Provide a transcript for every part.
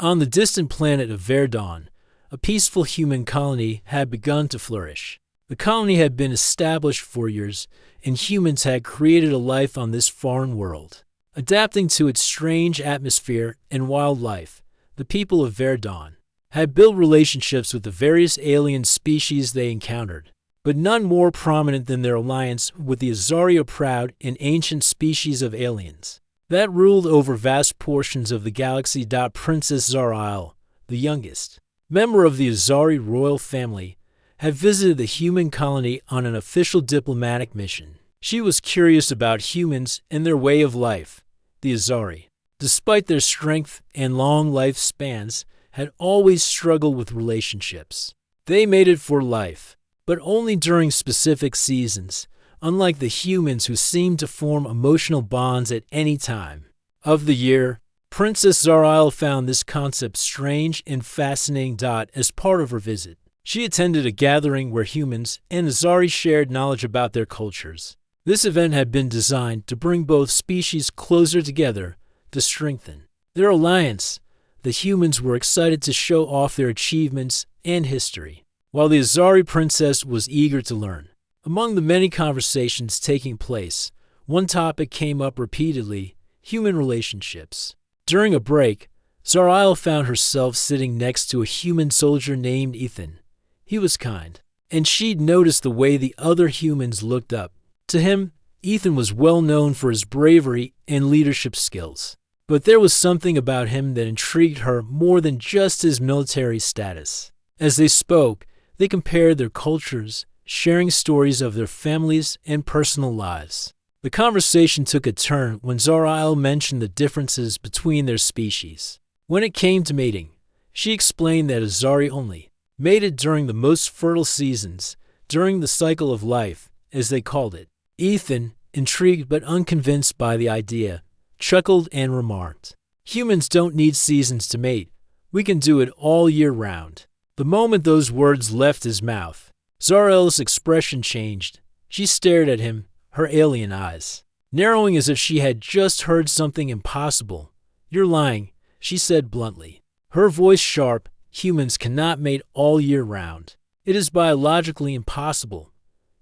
On the distant planet of Verdun, a peaceful human colony had begun to flourish. The colony had been established for years, and humans had created a life on this foreign world. Adapting to its strange atmosphere and wildlife, the people of Verdun had built relationships with the various alien species they encountered, but none more prominent than their alliance with the Azari, a proud and ancient species of aliens that ruled over vast portions of the galaxy. Princess Zarail, the youngest member of the Azari royal family, had visited the human colony on an official diplomatic mission. She was curious about humans and their way of life. The Azari, despite their strength and long lifespans, had always struggled with relationships. They mated for life, but only during specific seasons, unlike the humans who seemed to form emotional bonds at any time of the year. Princess Zarail found this concept strange and fascinating. As part of her visit, she attended a gathering where humans and Azari shared knowledge about their cultures. This event had been designed to bring both species closer together to strengthen their alliance. The humans were excited to show off their achievements and history, while the Azari princess was eager to learn. Among the many conversations taking place, one topic came up repeatedly: human relationships. During a break, Zarail found herself sitting next to a human soldier named Ethan. He was kind, and she'd noticed the way the other humans looked up to him. Ethan was well known for his bravery and leadership skills, but there was something about him that intrigued her more than just his military status. As they spoke, they compared their cultures, sharing stories of their families and personal lives. The conversation took a turn when Zarail mentioned the differences between their species. When it came to mating, she explained that Azari only mated during the most fertile seasons, during the cycle of life, as they called it. Ethan, intrigued but unconvinced by the idea, chuckled and remarked, "Humans don't need seasons to mate. We can do it all year round." The moment those words left his mouth, Zarail's expression changed. She stared at him, her alien eyes narrowing as if she had just heard something impossible. "You're lying," she said bluntly, her voice sharp. "Humans cannot mate all year round. It is biologically impossible."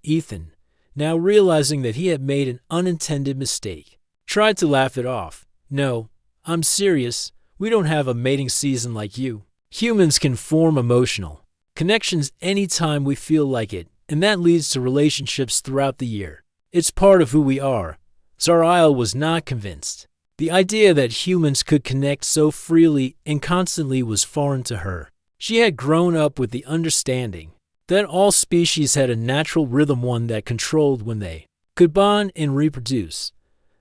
Ethan, now realizing that he had made an unintended mistake, tried to laugh it off. "No, I'm serious. We don't have a mating season like you. Humans can form emotional connections anytime we feel like it, and that leads to relationships throughout the year. It's part of who we are." Zarail was not convinced. The idea that humans could connect so freely and constantly was foreign to her. She had grown up with the understanding that all species had a natural rhythm, one that controlled when they could bond and reproduce.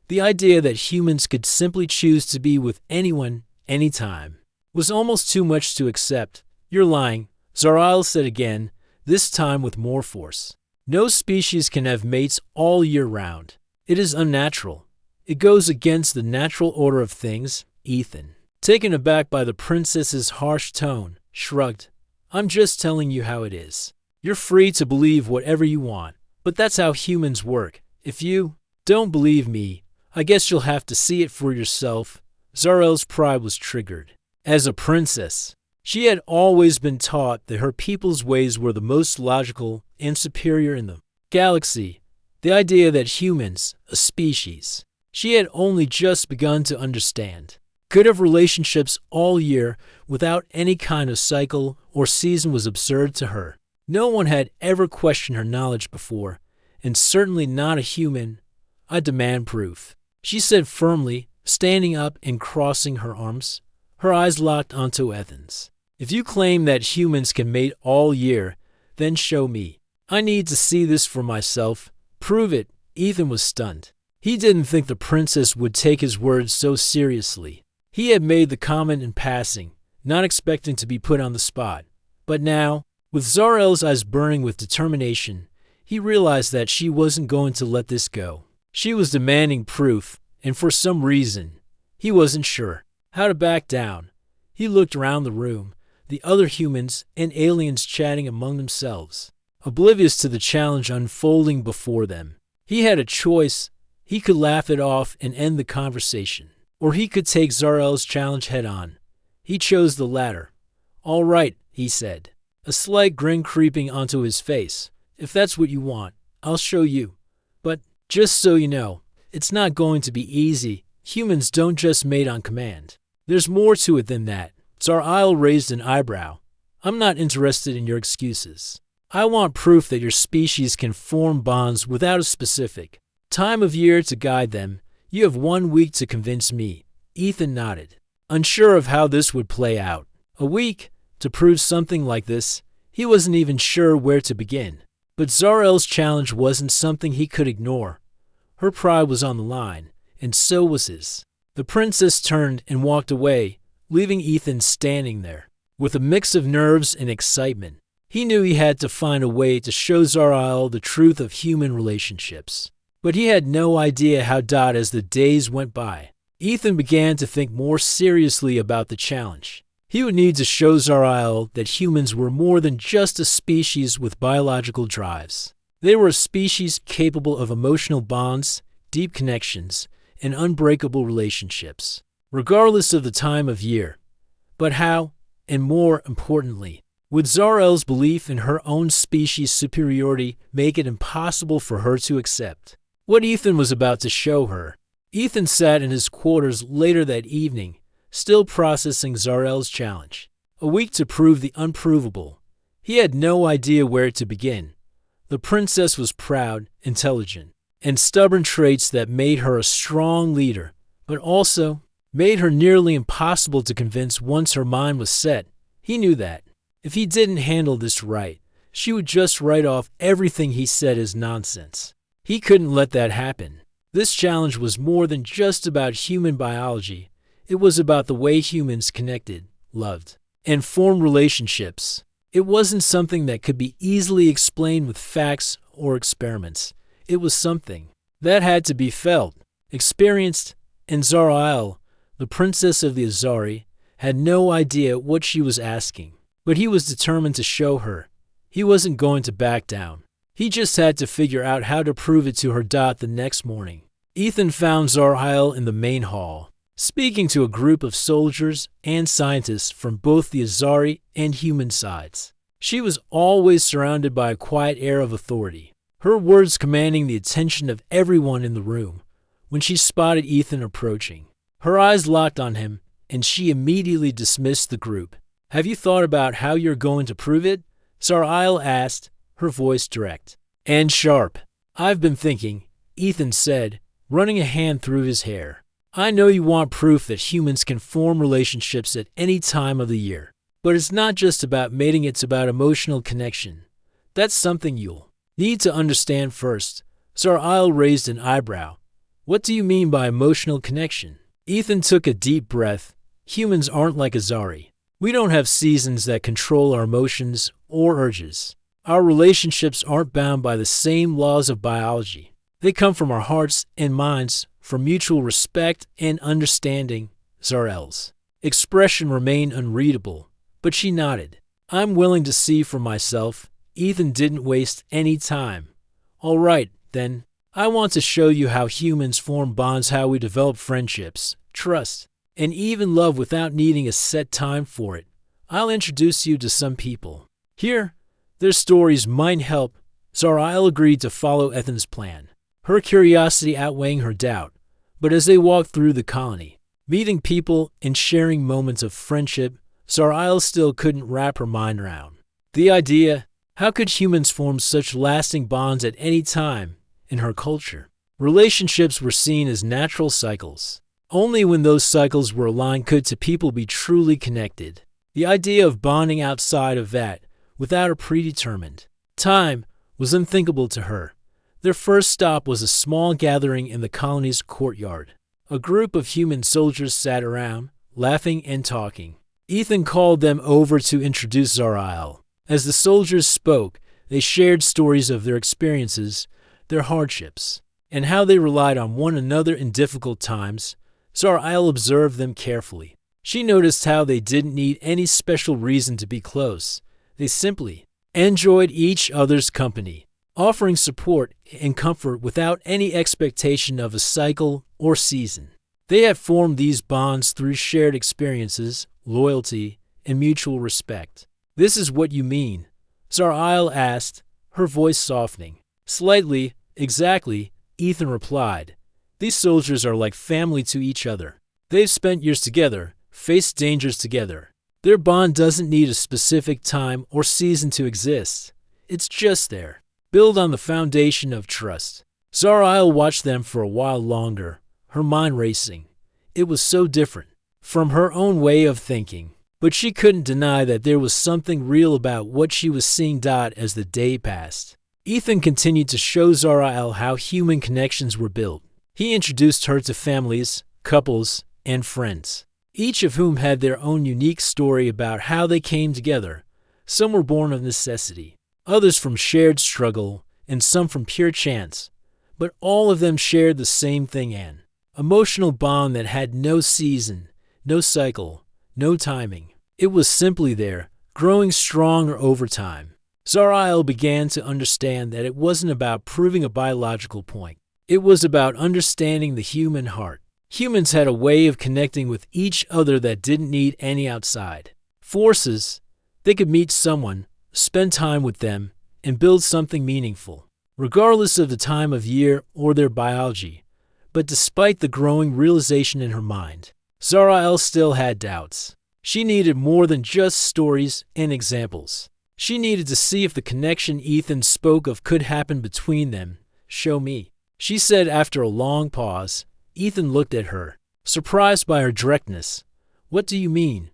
The idea that humans could simply choose to be with anyone, anytime, was almost too much to accept. "You're lying," Zarail said again, this time with more force. "No species can have mates all year round. It is unnatural. It goes against the natural order of things." Ethan, taken aback by the princess's harsh tone, shrugged. "I'm just telling you how it is. You're free to believe whatever you want, but that's how humans work. If you don't believe me, I guess you'll have to see it for yourself." Zarail's pride was triggered. As a princess, she had always been taught that her people's ways were the most logical and superior in the galaxy. The idea that humans, a species she had only just begun to understand, could have relationships all year without any kind of cycle or season was absurd to her. No one had ever questioned her knowledge before, and certainly not a human. "I demand proof," she said firmly, standing up and crossing her arms. Her eyes locked onto Ethan's. "If you claim that humans can mate all year, then show me. I need to see this for myself. Prove it." Ethan was stunned. He didn't think the princess would take his words so seriously. He had made the comment in passing, not expecting to be put on the spot. But now, with Zarail's eyes burning with determination, he realized that she wasn't going to let this go. She was demanding proof, and for some reason, he wasn't sure how to back down. He looked around the room, the other humans and aliens chatting among themselves, oblivious to the challenge unfolding before them. He had a choice. He could laugh it off and end the conversation, or he could take Zarail's challenge head on. He chose the latter. "All right," he said, a slight grin creeping onto his face. "If that's what you want, I'll show you. But just so you know, it's not going to be easy. Humans don't just mate on command. There's more to it than that." Zar-Il raised an eyebrow. "I'm not interested in your excuses. I want proof that your species can form bonds without a specific time of year to guide them. You have 1 week to convince me." Ethan nodded, unsure of how this would play out. A week? To prove something like this? He wasn't even sure where to begin. But Zar-El's challenge wasn't something he could ignore. Her pride was on the line, and so was his. The princess turned and walked away, leaving Ethan standing there, with a mix of nerves and excitement. He knew he had to find a way to show Zar-El the truth of human relationships. But he had no idea how as the days went by, Ethan began to think more seriously about the challenge. He would need to show Zar-El that humans were more than just a species with biological drives. They were a species capable of emotional bonds, deep connections, and unbreakable relationships, regardless of the time of year. But how, and more importantly, would Zar-El's belief in her own species' superiority make it impossible for her to accept what Ethan was about to show her? Ethan sat in his quarters later that evening, still processing Zar-El's challenge. A week to prove the unprovable. He had no idea where to begin. The princess was proud, intelligent, and stubborn, traits that made her a strong leader, but also made her nearly impossible to convince once her mind was set. He knew that if he didn't handle this right, she would just write off everything he said as nonsense. He couldn't let that happen. This challenge was more than just about human biology. It was about the way humans connected, loved, and formed relationships. It wasn't something that could be easily explained with facts or experiments. It was something that had to be felt, experienced, and Zar-El, the princess of the Azari, had no idea what she was asking. But he was determined to show her. He wasn't going to back down. He just had to figure out how to prove it to her the next morning. Ethan found Zar-El in the main hall, speaking to a group of soldiers and scientists from both the Azari and human sides. She was always surrounded by a quiet air of authority, her words commanding the attention of everyone in the room. When she spotted Ethan approaching, her eyes locked on him, and she immediately dismissed the group. "Have you thought about how you're going to prove it?" Zar-El asked, her voice direct and sharp. "I've been thinking," Ethan said, running a hand through his hair. "I know you want proof that humans can form relationships at any time of the year. But it's not just about mating, it's about emotional connection. That's something you'll need to understand first." Zar-El raised an eyebrow. "What do you mean by emotional connection?" Ethan took a deep breath. "Humans aren't like Azari. We don't have seasons that control our emotions or urges. Our relationships aren't bound by the same laws of biology. They come from our hearts and minds, from mutual respect and understanding." Zar-El's expression remained unreadable, but she nodded. "I'm willing to see for myself." Ethan didn't waste any time. "All right, then. I want to show you how humans form bonds, how we develop friendships, trust, and even love without needing a set time for it. I'll introduce you to some people. Here, their stories might help." Zar-El agreed to follow Ethan's plan, her curiosity outweighing her doubt. But as they walked through the colony, meeting people and sharing moments of friendship, Zar-El still couldn't wrap her mind around the idea. How could humans form such lasting bonds at any time in her culture? Relationships were seen as natural cycles. Only when those cycles were aligned could two people be truly connected. The idea of bonding outside of that, without a predetermined time, was unthinkable to her. Their first stop was a small gathering in the colony's courtyard. A group of human soldiers sat around, laughing and talking. Ethan called them over to introduce Zar-El. As the soldiers spoke, they shared stories of their experiences, their hardships, and how they relied on one another in difficult times. Zar-El observed them carefully. She noticed how they didn't need any special reason to be close. They simply enjoyed each other's company, offering support and comfort without any expectation of a cycle or season. They had formed these bonds through shared experiences, loyalty, and mutual respect. "This is what you mean?" Zarael asked, her voice softening. "Slightly, exactly," Ethan replied. "These soldiers are like family to each other. They've spent years together, faced dangers together. Their bond doesn't need a specific time or season to exist. It's just there, built on the foundation of trust." Zarael watched them for a while longer, her mind racing. It was so different from her own way of thinking, but she couldn't deny that there was something real about what she was seeing. As the day passed, Ethan continued to show Zarael how human connections were built. He introduced her to families, couples, and friends, each of whom had their own unique story about how they came together. Some were born of necessity, others from shared struggle, and some from pure chance. But all of them shared the same thing: an emotional bond that had no season, no cycle, no timing. It was simply there, growing stronger over time. Zarael began to understand that it wasn't about proving a biological point. It was about understanding the human heart. Humans had a way of connecting with each other that didn't need any outside forces. They could meet someone, spend time with them, and build something meaningful, regardless of the time of year or their biology. But despite the growing realization in her mind, Zarael still had doubts. She needed more than just stories and examples. She needed to see if the connection Ethan spoke of could happen between them. "Show me," she said after a long pause. Ethan looked at her, surprised by her directness. "What do you mean?"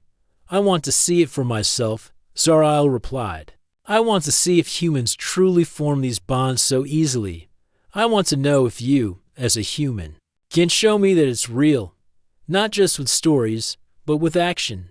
"I want to see it for myself," Zarael replied. "I want to see if humans truly form these bonds so easily. I want to know if you, as a human, can show me that it's real, not just with stories, but with action."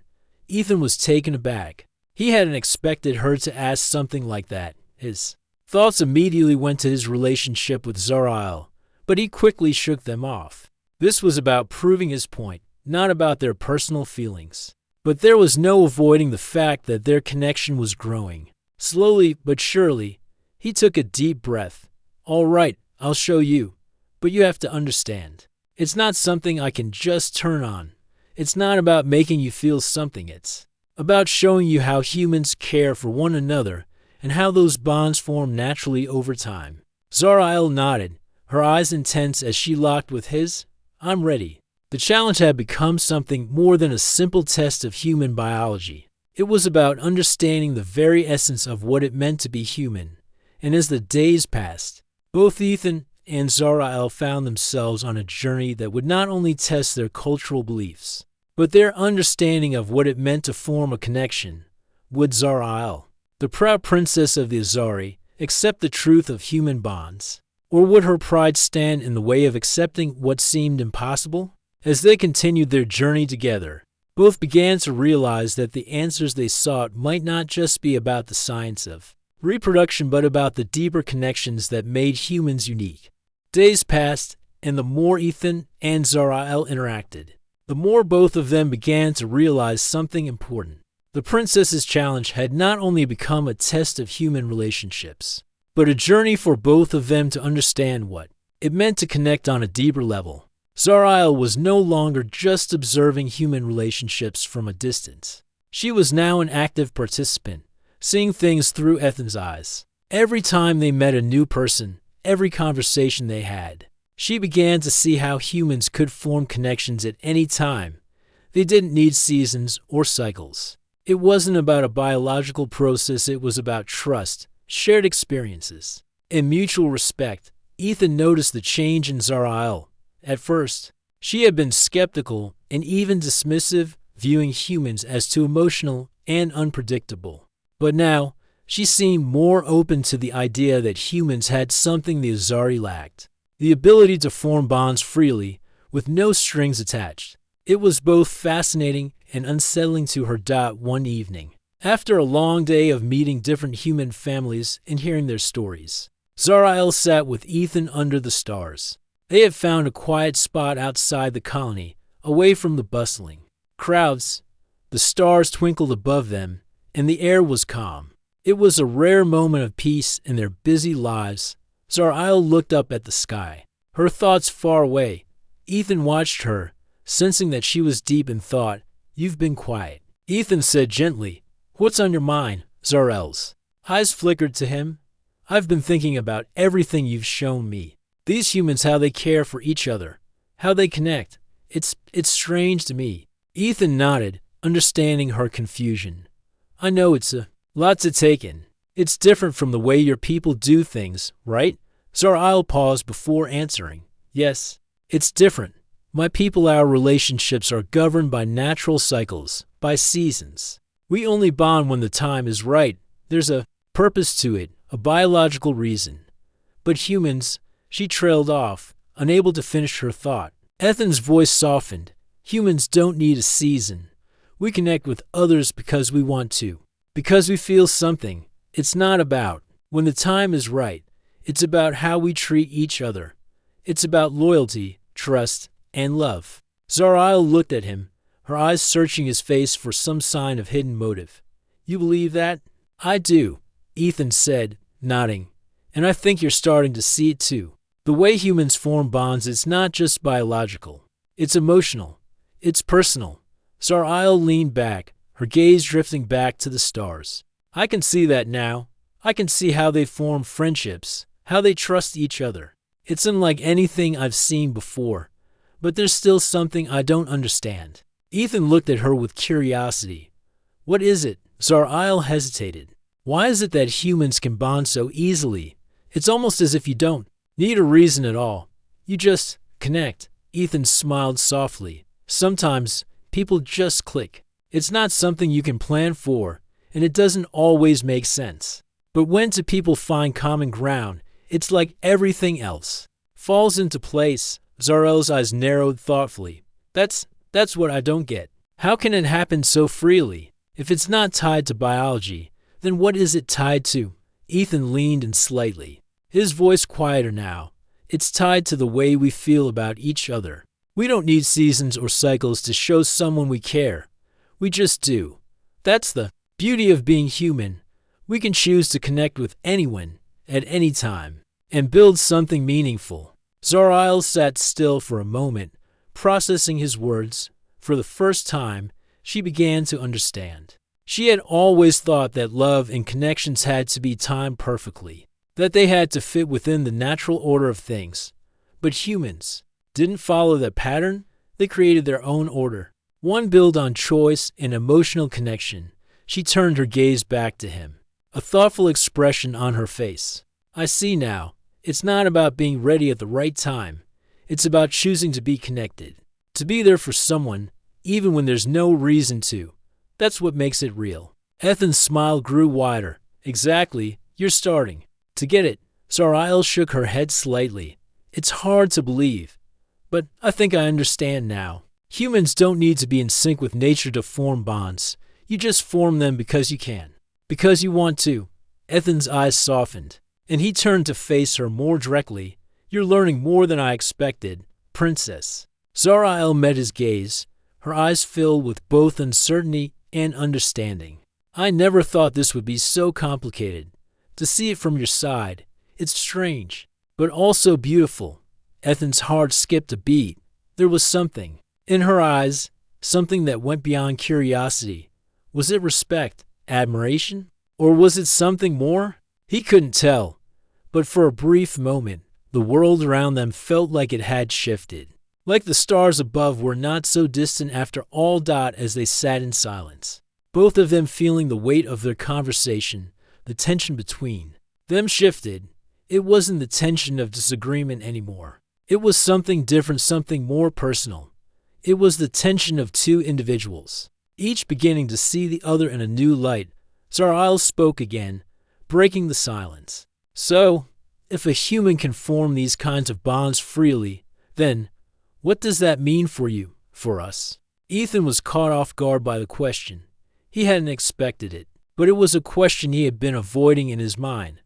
Ethan was taken aback. He hadn't expected her to ask something like that. His thoughts immediately went to his relationship with Zarael, but he quickly shook them off. This was about proving his point, not about their personal feelings. But there was no avoiding the fact that their connection was growing. Slowly but surely, he took a deep breath. "All right, I'll show you. But you have to understand, it's not something I can just turn on. It's not about making you feel something. It's about showing you how humans care for one another and how those bonds form naturally over time." Zarael nodded, her eyes intense as she locked with his. "I'm ready." The challenge had become something more than a simple test of human biology. It was about understanding the very essence of what it meant to be human. And as the days passed, both Ethan and Zarael found themselves on a journey that would not only test their cultural beliefs, but their understanding of what it meant to form a connection. Would Zarael, the proud princess of the Azari, accept the truth of human bonds? Or would her pride stand in the way of accepting what seemed impossible? As they continued their journey together, both began to realize that the answers they sought might not just be about the science of reproduction, but about the deeper connections that made humans unique. Days passed, and the more Ethan and Zarael interacted, the more both of them began to realize something important. The princess's challenge had not only become a test of human relationships, but a journey for both of them to understand what it meant to connect on a deeper level. Zarael was no longer just observing human relationships from a distance. She was now an active participant, seeing things through Ethan's eyes. Every time they met a new person, every conversation they had, she began to see how humans could form connections at any time. They didn't need seasons or cycles. It wasn't about a biological process, it was about trust, shared experiences, and mutual respect. Ethan noticed the change in Zarael. At first, she had been skeptical and even dismissive, viewing humans as too emotional and unpredictable. But now, she seemed more open to the idea that humans had something the Azari lacked: the ability to form bonds freely, with no strings attached. It was both fascinating and unsettling to her. One evening, after a long day of meeting different human families and hearing their stories, Zarael sat with Ethan under the stars. They had found a quiet spot outside the colony, away from the bustling crowds. The stars twinkled above them, and the air was calm. It was a rare moment of peace in their busy lives. Zarael looked up at the sky, her thoughts far away. Ethan watched her, sensing that she was deep in thought. "You've been quiet," Ethan said gently. What's on your mind, Zarel's eyes flickered to him. I've been thinking about everything you've shown me. These humans, how they care for each other, how they connect. It's strange to me. Ethan nodded, understanding her confusion. I know it's a lot to take in. It's different from the way your people do things, right? Zarael paused before answering. Yes, it's different. My people, our relationships are governed by natural cycles, by seasons. We only bond when the time is right. There's a purpose to it, a biological reason. But humans, she trailed off, unable to finish her thought. Ethan's voice softened. Humans don't need a season. We connect with others because we want to, because we feel something. It's not about when the time is right. It's about how we treat each other. It's about loyalty, trust, and love. Zarael looked at him, her eyes searching his face for some sign of hidden motive. You believe that? I do, Ethan said, nodding. And I think you're starting to see it too. The way humans form bonds is not just biological. It's emotional. It's personal. Zarael leaned back, her gaze drifting back to the stars. I can see that now. I can see how they form friendships, how they trust each other. It's unlike anything I've seen before, but there's still something I don't understand. Ethan looked at her with curiosity. What is it? Zarael hesitated. Why is it that humans can bond so easily? It's almost as if you don't need a reason at all. You just connect. Ethan smiled softly. Sometimes people just click. It's not something you can plan for, and it doesn't always make sense. But when two people find common ground, it's like everything else falls into place. Zarael's eyes narrowed thoughtfully. That's what I don't get. How can it happen so freely? If it's not tied to biology, then what is it tied to? Ethan leaned in slightly, his voice quieter now. It's tied to the way we feel about each other. We don't need seasons or cycles to show someone we care. We just do. That's the beauty of being human. We can choose to connect with anyone, at any time, and build something meaningful. Zarael sat still for a moment, processing his words. For the first time, she began to understand. She had always thought that love and connections had to be timed perfectly, that they had to fit within the natural order of things. But humans didn't follow that pattern. They created their own order, one built on choice and emotional connection. She turned her gaze back to him, a thoughtful expression on her face. I see now. It's not about being ready at the right time. It's about choosing to be connected, to be there for someone, even when there's no reason to. That's what makes it real. Ethan's smile grew wider. Exactly, you're starting to get it. Zarael shook her head slightly. It's hard to believe, but I think I understand now. Humans don't need to be in sync with nature to form bonds. You just form them because you can, because you want to. Ethan's eyes softened, and he turned to face her more directly. You're learning more than I expected, Princess. Zarael met his gaze, her eyes filled with both uncertainty and understanding. I never thought this would be so complicated. To see it from your side, it's strange, but also beautiful. Ethan's heart skipped a beat. There was something in her eyes, something that went beyond curiosity. Was it respect, admiration, or was it something more? He couldn't tell, but for a brief moment, the world around them felt like it had shifted. Like the stars above were not so distant after all. As they sat in silence, both of them feeling the weight of their conversation, the tension between them shifted. It wasn't the tension of disagreement anymore. It was something different, something more personal. It was the tension of two individuals, each beginning to see the other in a new light. Zarael spoke again, breaking the silence. So, if a human can form these kinds of bonds freely, then what does that mean for you, for us? Ethan was caught off guard by the question. He hadn't expected it, but it was a question he had been avoiding in his mind.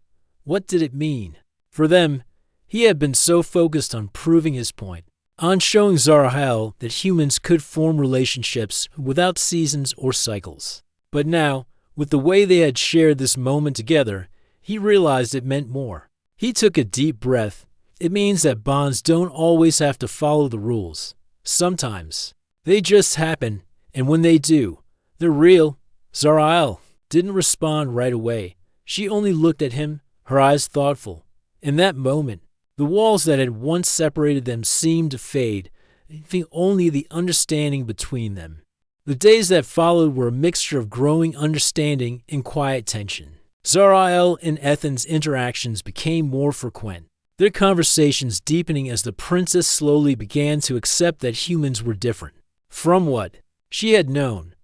What did it mean? For them, he had been so focused on proving his point, on showing Zarael that humans could form relationships without seasons or cycles. But now, with the way they had shared this moment together, he realized it meant more. He took a deep breath. It means that bonds don't always have to follow the rules. Sometimes they just happen, and when they do, They're real. Zarael didn't respond right away. She only looked at him, her eyes thoughtful. In that moment, the walls that had once separated them seemed to fade, leaving only the understanding between them. The days that followed were a mixture of growing understanding and quiet tension. Zarael and Ethan's interactions became more frequent, their conversations deepening as the princess slowly began to accept that humans were different from what she had known.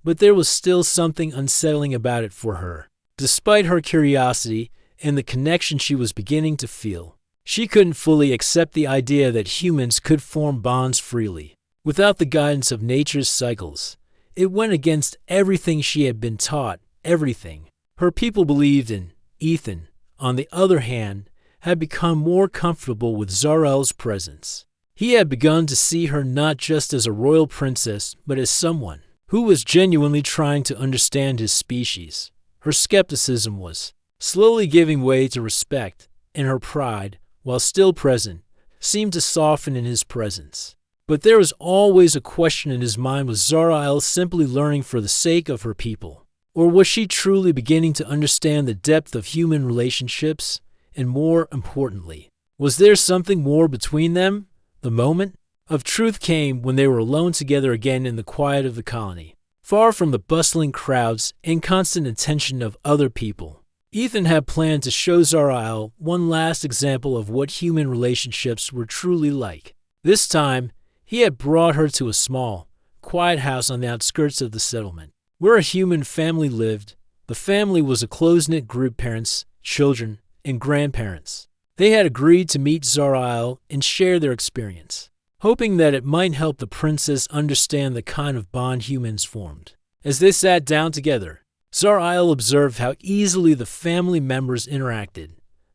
But there was still something unsettling about it for her. Despite her curiosity and the connection she was beginning to feel, she couldn't fully accept the idea that humans could form bonds freely, without the guidance of nature's cycles. It went against everything she had been taught, everything her people believed in. Ethan, on the other hand, had become more comfortable with Zarael's presence. He had begun to see her not just as a royal princess, but as someone who was genuinely trying to understand his species. Her skepticism was slowly giving way to respect, and her pride, while still present, seemed to soften in his presence. But there was always a question in his mind: was Zarael simply learning for the sake of her people? Or was she truly beginning to understand the depth of human relationships? And more importantly, was there something more between them? The moment of truth came when they were alone together again in the quiet of the colony, far from the bustling crowds and constant attention of other people. Ethan had planned to show Zarael one last example of what human relationships were truly like. This time, he had brought her to a small, quiet house on the outskirts of the settlement, where a human family lived. The family was a close-knit group: parents, children, and grandparents. They had agreed to meet Zarael and share their experience, hoping that it might help the princess understand the kind of bond humans formed. As they sat down together, Zarael observed how easily the family members interacted.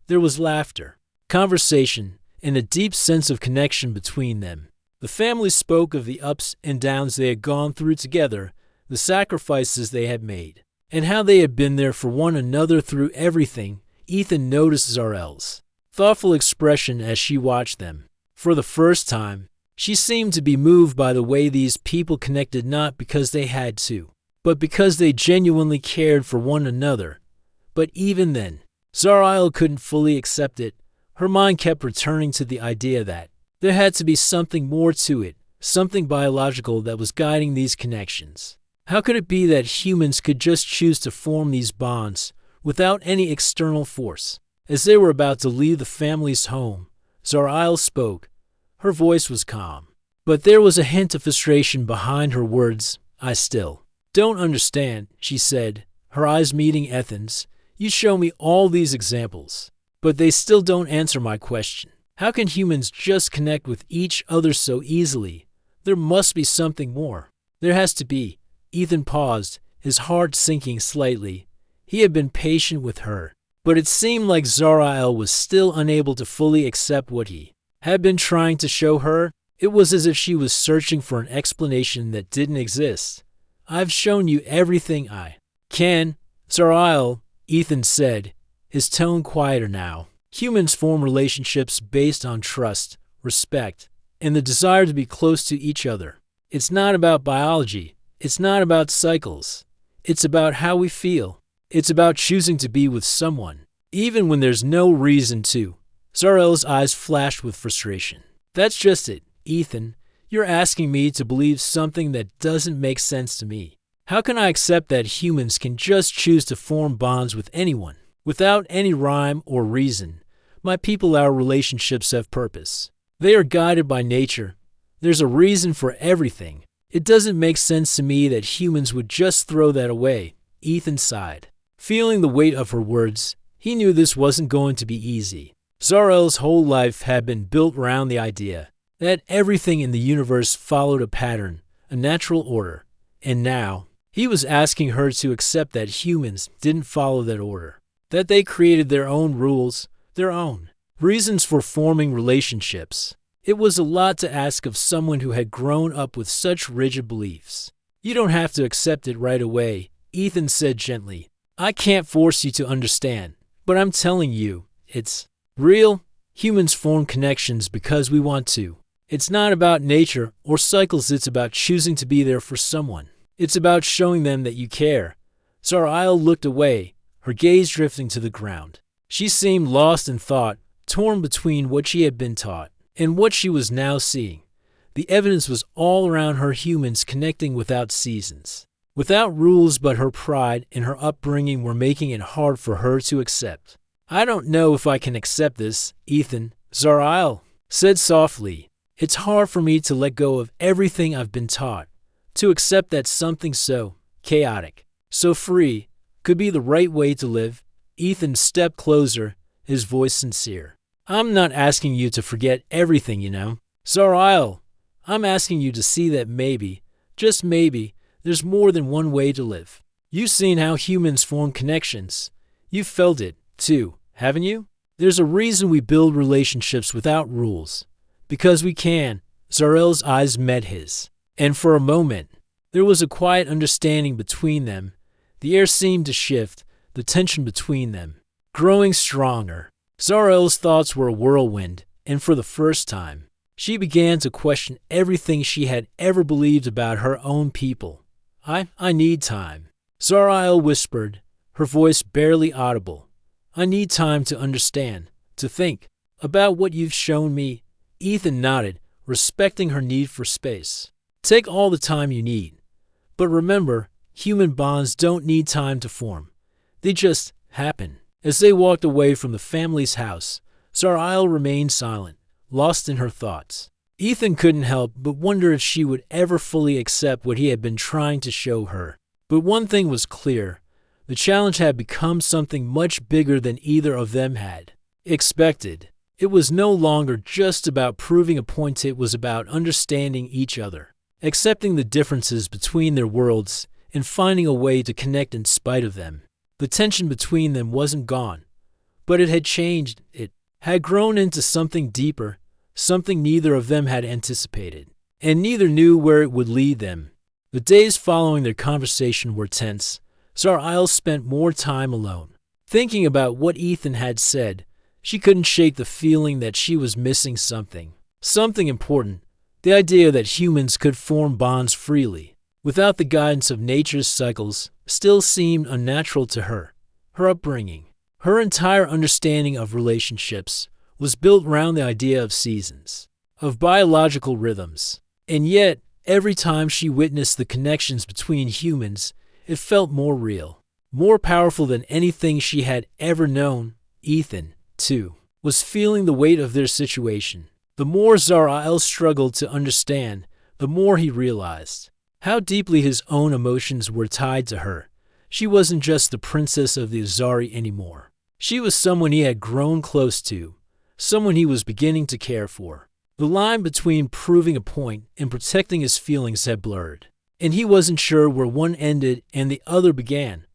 There was laughter, conversation, and a deep sense of connection between them. The family spoke of the ups and downs they had gone through together, the sacrifices they had made, and how they had been there for one another through everything. Ethan noticed Zarael's thoughtful expression as she watched them. For the first time, she seemed to be moved by the way these people connected, not because they had to, but because they genuinely cared for one another. But even then, Zarael couldn't fully accept it. Her mind kept returning to the idea that there had to be something more to it, something biological that was guiding these connections. How could it be that humans could just choose to form these bonds without any external force? As they were about to leave the family's home, Zarael spoke. Her voice was calm, but there was a hint of frustration behind her words. "I still don't understand," she said, her eyes meeting Ethan's. "You show me all these examples, but they still don't answer my question. How can humans just connect with each other so easily? There must be something more. There has to be." Ethan paused, his heart sinking slightly. He had been patient with her, but it seemed like Zarael was still unable to fully accept what he had been trying to show her. It was as if she was searching for an explanation that didn't exist. "I've shown you everything I can, Zarael," Ethan said, his tone quieter now. "Humans form relationships based on trust, respect, and the desire to be close to each other. It's not about biology. It's not about cycles. It's about how we feel. It's about choosing to be with someone, even when there's no reason to." Zarael's eyes flashed with frustration. "That's just it, Ethan. You're asking me to believe something that doesn't make sense to me. How can I accept that humans can just choose to form bonds with anyone, without any rhyme or reason? My people, our relationships have purpose. They are guided by nature. There's a reason for everything. It doesn't make sense to me that humans would just throw that away." Ethan sighed, feeling the weight of her words. He knew this wasn't going to be easy. Zarael's whole life had been built around the idea that everything in the universe followed a pattern, a natural order. And now, he was asking her to accept that humans didn't follow that order, that they created their own rules, their own reasons for forming relationships. It was a lot to ask of someone who had grown up with such rigid beliefs. "You don't have to accept it right away," Ethan said gently. "I can't force you to understand, but I'm telling you, it's real. Humans form connections because we want to. It's not about nature or cycles, it's about choosing to be there for someone." It's about showing them that you care. Zarail looked away, her gaze drifting to the ground. She seemed lost in thought, torn between what she had been taught and what she was now seeing. The evidence was all around her, humans connecting without seasons, without rules, but her pride and her upbringing were making it hard for her to accept. I don't know if I can accept this, Ethan, Zarail said softly. It's hard for me to let go of everything I've been taught, to accept that something so chaotic, so free, could be the right way to live. Ethan stepped closer, his voice sincere. I'm not asking you to forget everything, Zarail, I'm asking you to see that maybe, just maybe, there's more than one way to live. You've seen how humans form connections. You've felt it, too, haven't you? There's a reason we build relationships without rules. Because we can. Zarail's eyes met his. And for a moment, there was a quiet understanding between them. The air seemed to shift, the tension between them, growing stronger. Zarail's thoughts were a whirlwind, and for the first time, she began to question everything she had ever believed about her own people. I need time. Zarail whispered, her voice barely audible. I need time to understand, to think about what you've shown me. Ethan nodded, respecting her need for space. Take all the time you need. But remember, human bonds don't need time to form. They just happen. As they walked away from the family's house, Zarail remained silent, lost in her thoughts. Ethan couldn't help but wonder if she would ever fully accept what he had been trying to show her. But one thing was clear. The challenge had become something much bigger than either of them had expected. It was no longer just about proving a point, it was about understanding each other, accepting the differences between their worlds, and finding a way to connect in spite of them. The tension between them wasn't gone, but it had changed. It had grown into something deeper, something neither of them had anticipated, and neither knew where it would lead them. The days following their conversation were tense. Zarail spent more time alone, thinking about what Ethan had said. She couldn't shake the feeling that she was missing something important. The idea that humans could form bonds freely, without the guidance of nature's cycles, still seemed unnatural to her. Her upbringing, her entire understanding of relationships, was built around the idea of seasons, of biological rhythms. And yet, every time she witnessed the connections between humans, it felt more real, more powerful than anything she had ever known. Ethan, too, was feeling the weight of their situation. The more Zarail struggled to understand, the more he realized how deeply his own emotions were tied to her. She wasn't just the princess of the Azari anymore. She was someone he had grown close to, someone he was beginning to care for. The line between proving a point and protecting his feelings had blurred, and he wasn't sure where one ended and the other began.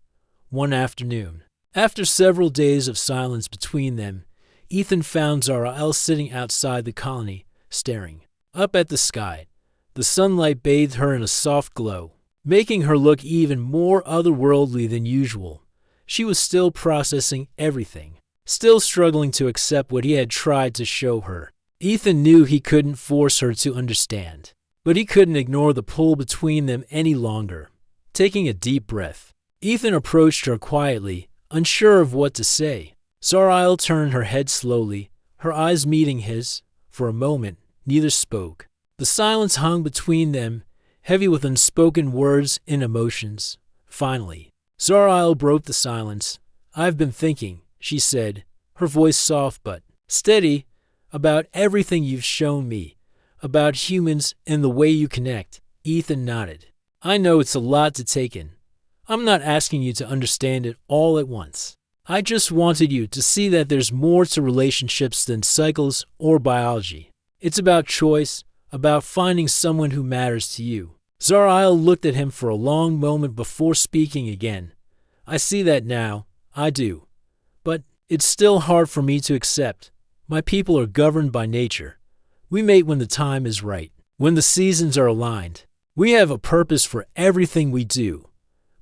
One afternoon, after several days of silence between them, Ethan found Zarail sitting outside the colony, staring up at the sky. The sunlight bathed her in a soft glow, making her look even more otherworldly than usual. She was still processing everything, still struggling to accept what he had tried to show her. Ethan knew he couldn't force her to understand, but he couldn't ignore the pull between them any longer. Taking a deep breath, Ethan approached her quietly, unsure of what to say. Zarail turned her head slowly, her eyes meeting his. For a moment, neither spoke. The silence hung between them, heavy with unspoken words and emotions. Finally, Zarail broke the silence. I've been thinking, she said, her voice soft but steady, about everything you've shown me, about humans and the way you connect. Ethan nodded. I know it's a lot to take in. I'm not asking you to understand it all at once. I just wanted you to see that there's more to relationships than cycles or biology. It's about choice, about finding someone who matters to you. Zarail looked at him for a long moment before speaking again. I see that now, I do. But it's still hard for me to accept. My people are governed by nature. We mate when the time is right, when the seasons are aligned. We have a purpose for everything we do.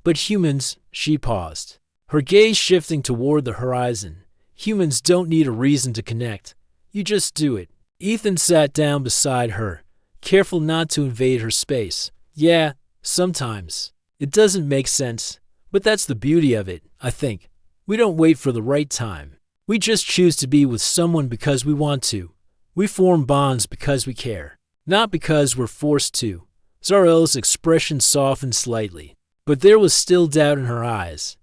But humans, she paused, her gaze shifting toward the horizon. Humans don't need a reason to connect. You just do it. Ethan sat down beside her, careful not to invade her space. Yeah, Sometimes. It doesn't make sense, but that's the beauty of it, I think. We don't wait for the right time. We just choose to be with someone because we want to. We form bonds because we care, not because we're forced to. Zarael's expression softened slightly, but there was still doubt in her eyes.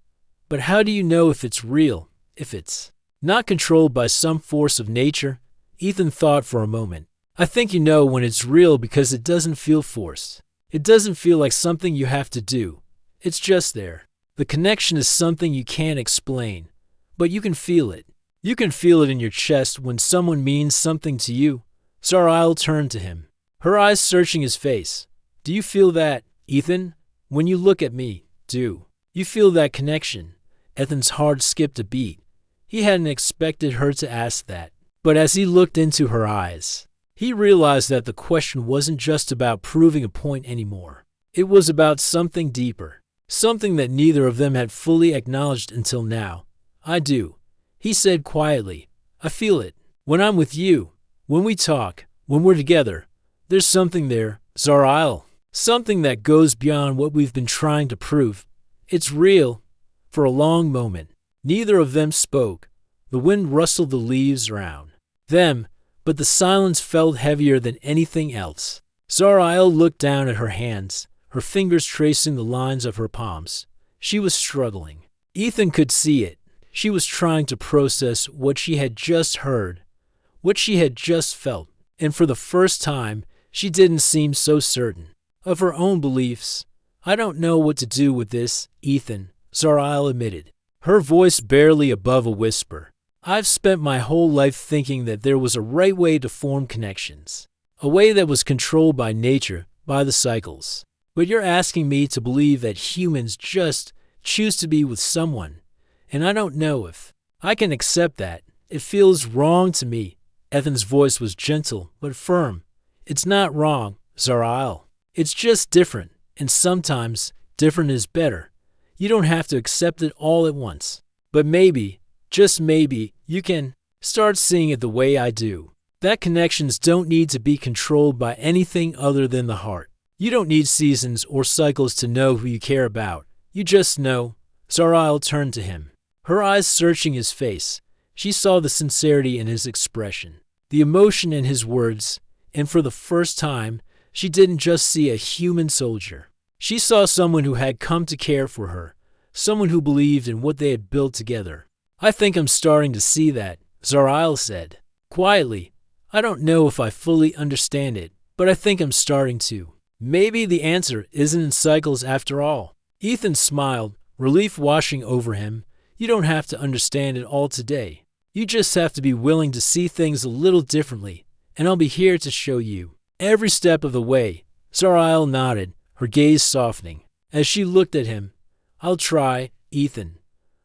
But how do you know if it's real, if it's not controlled by some force of nature? Ethan thought for a moment. I think you know when it's real because it doesn't feel forced. It doesn't feel like something you have to do. It's just there. The connection is something you can't explain, but you can feel it. You can feel it in your chest when someone means something to you. Zarael turned to him, her eyes searching his face. Do you feel that, Ethan? When you look at me, do you feel that connection? Ethan's heart skipped a beat. He hadn't expected her to ask that, but as he looked into her eyes, he realized that the question wasn't just about proving a point anymore. It was about something deeper, something that neither of them had fully acknowledged until now. I do, he said quietly. I feel it. When I'm with you, when we talk, when we're together, there's something there, Zarael. Something that goes beyond what we've been trying to prove. It's real. For a long moment, neither of them spoke. The wind rustled the leaves around them, but the silence felt heavier than anything else. Zarael looked down at her hands, her fingers tracing the lines of her palms. She was struggling. Ethan could see it. She was trying to process what she had just heard, what she had just felt, and for the first time, she didn't seem so certain of her own beliefs. I don't know what to do with this, Ethan, Zarael admitted, her voice barely above a whisper. I've spent my whole life thinking that there was a right way to form connections, a way that was controlled by nature, by the cycles. But you're asking me to believe that humans just choose to be with someone, and I don't know if I can accept that. It feels wrong to me. Ethan's voice was gentle but firm. It's not wrong, Zarael. It's just different, and sometimes different is better. You don't have to accept it all at once. But maybe, just maybe, you can start seeing it the way I do. That connections don't need to be controlled by anything other than the heart. You don't need seasons or cycles to know who you care about. You just know. Zarael turned to him, her eyes searching his face. She saw the sincerity in his expression, the emotion in his words, and for the first time, she didn't just see a human soldier. She saw someone who had come to care for her, someone who believed in what they had built together. I think I'm starting to see that, Zarael said, quietly. I don't know if I fully understand it, but I think I'm starting to. Maybe the answer isn't in cycles after all. Ethan smiled, relief washing over him. You don't have to understand it all today. You just have to be willing to see things a little differently, and I'll be here to show you. Every step of the way. Zarael nodded, her gaze softening. As she looked at him, I'll try, Ethan.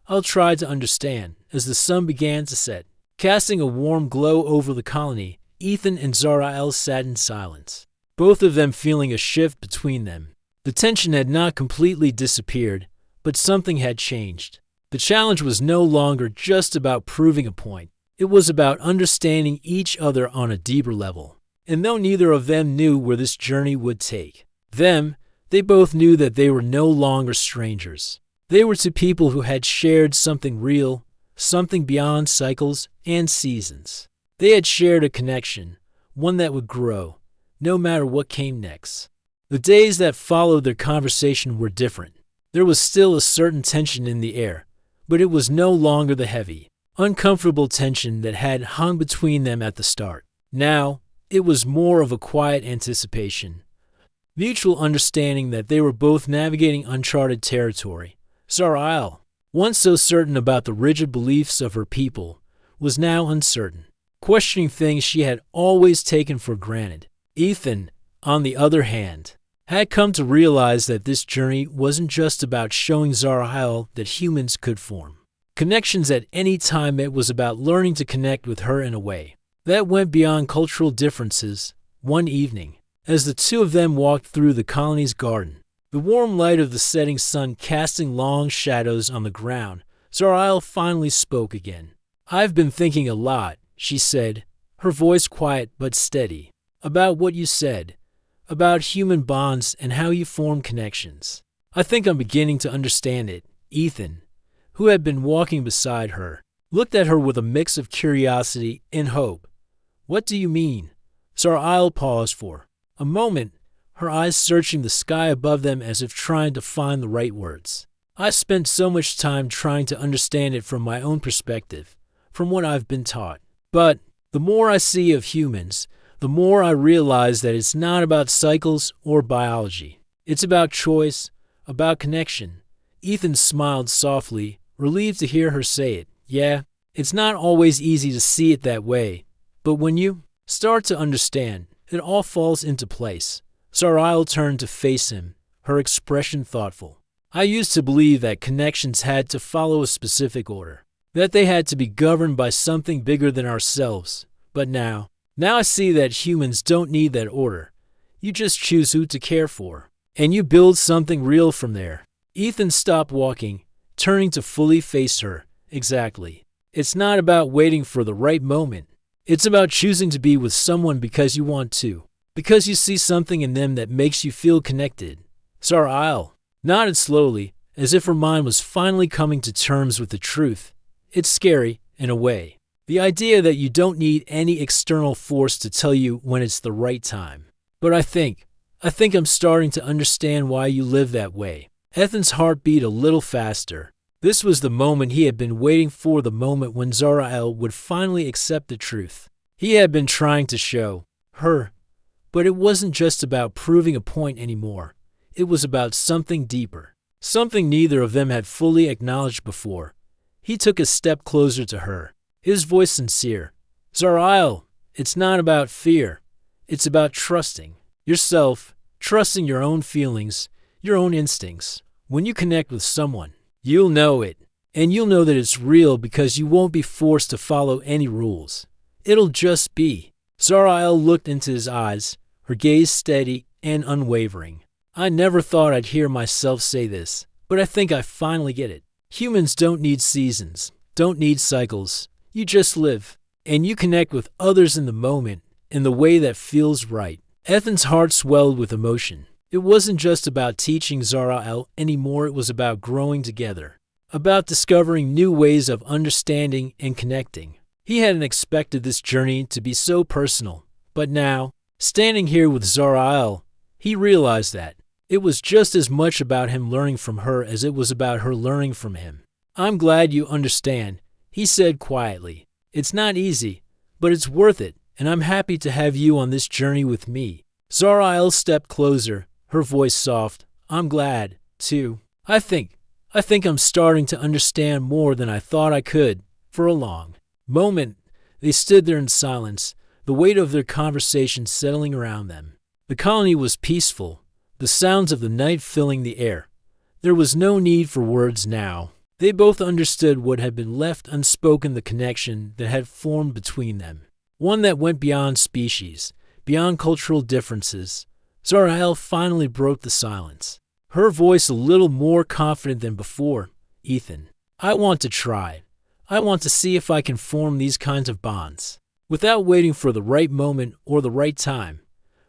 I'll try to understand. As the sun began to set, casting a warm glow over the colony, Ethan and Zarael sat in silence, both of them feeling a shift between them. The tension had not completely disappeared, but something had changed. The challenge was no longer just about proving a point. It was about understanding each other on a deeper level. And though neither of them knew where this journey would take them, they both knew that they were no longer strangers. They were two people who had shared something real, something beyond cycles and seasons. They had shared a connection, one that would grow, no matter what came next. The days that followed their conversation were different. There was still a certain tension in the air, but it was no longer the heavy, uncomfortable tension that had hung between them at the start. Now, it was more of a quiet anticipation, mutual understanding that they were both navigating uncharted territory. Zarael, once so certain about the rigid beliefs of her people, was now uncertain, questioning things she had always taken for granted. Ethan, on the other hand, had come to realize that this journey wasn't just about showing Zarael that humans could form connections at any time. It was about learning to connect with her in a way that went beyond cultural differences. One evening, as the two of them walked through the colony's garden, the warm light of the setting sun casting long shadows on the ground, Zarael finally spoke again. I've been thinking a lot, she said, her voice quiet but steady, about what you said, about human bonds and how you form connections. I think I'm beginning to understand it. Ethan, who had been walking beside her, looked at her with a mix of curiosity and hope. What do you mean? Zara paused for a moment, her eyes searching the sky above them as if trying to find the right words. I spent so much time trying to understand it from my own perspective, from what I've been taught. But the more I see of humans, the more I realize that it's not about cycles or biology. It's about choice, about connection. Ethan smiled softly, relieved to hear her say it. Yeah, it's not always easy to see it that way, but when you start to understand, it all falls into place. Zara turned to face him, her expression thoughtful. I used to believe that connections had to follow a specific order, that they had to be governed by something bigger than ourselves. But now I see that humans don't need that order. You just choose who to care for, and you build something real from there. Ethan stopped walking, turning to fully face her. Exactly. It's not about waiting for the right moment. It's about choosing to be with someone because you want to, because you see something in them that makes you feel connected. Zara nodded slowly, as if her mind was finally coming to terms with the truth. It's scary, in a way. The idea that you don't need any external force to tell you when it's the right time. But I think I'm starting to understand why you live that way. Ethan's heart beat a little faster. This was the moment he had been waiting for, the moment when Zara would finally accept the truth. He had been trying to show her, but it wasn't just about proving a point anymore. It was about something deeper, something neither of them had fully acknowledged before. He took a step closer to her, his voice sincere. Zara, it's not about fear. It's about trusting yourself, trusting your own feelings, your own instincts. When you connect with someone, you'll know it, and you'll know that it's real because you won't be forced to follow any rules. It'll just be. Zara looked into his eyes, her gaze steady and unwavering. I never thought I'd hear myself say this, but I think I finally get it. Humans don't need seasons, don't need cycles. You just live, and you connect with others in the moment, in the way that feels right. Ethan's heart swelled with emotion. It wasn't just about teaching Zara anymore, it was about growing together, about discovering new ways of understanding and connecting. He hadn't expected this journey to be so personal, but now, standing here with Zara, he realized that it was just as much about him learning from her as it was about her learning from him. I'm glad you understand, he said quietly. It's not easy, but it's worth it, and I'm happy to have you on this journey with me. Zara stepped closer, her voice soft. I'm glad, too. I think I'm starting to understand more than I thought I could. For a long moment, they stood there in silence, the weight of their conversation settling around them. The colony was peaceful, the sounds of the night filling the air. There was no need for words now. They both understood what had been left unspoken, the connection that had formed between them. One that went beyond species, beyond cultural differences. Zara finally broke the silence, her voice a little more confident than before. Ethan, I want to try. I want to see if I can form these kinds of bonds, without waiting for the right moment or the right time.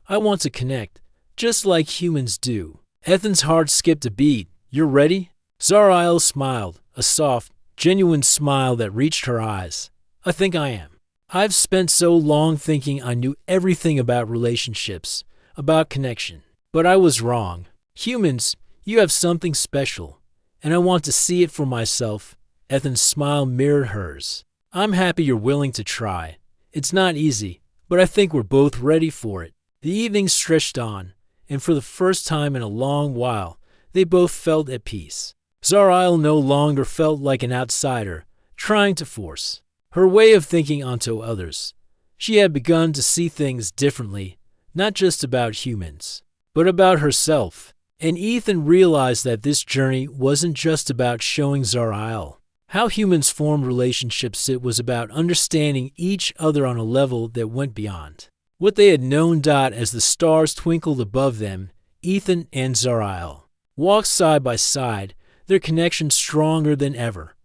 I want to connect, just like humans do. Ethan's heart skipped a beat. You're ready? Zara smiled, a soft, genuine smile that reached her eyes. I think I am. I've spent so long thinking I knew everything about relationships, about connection. But I was wrong. Humans, you have something special, and I want to see it for myself. Ethan's smile mirrored hers. I'm happy you're willing to try. It's not easy, but I think we're both ready for it. The evening stretched on, and for the first time in a long while, they both felt at peace. Zara no longer felt like an outsider, trying to force her way of thinking onto others. She had begun to see things differently, not just about humans, but about herself. And Ethan realized that this journey wasn't just about showing Zara how humans formed relationships. It was about understanding each other on a level that went beyond what they had known. As the stars twinkled above them, Ethan and Zara walked side by side, their connection stronger than ever.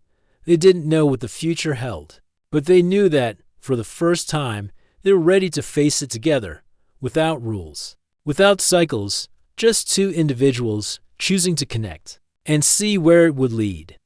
They didn't know what the future held, but they knew that, for the first time, they were ready to face it together, without rules, without cycles, just two individuals choosing to connect and see where it would lead.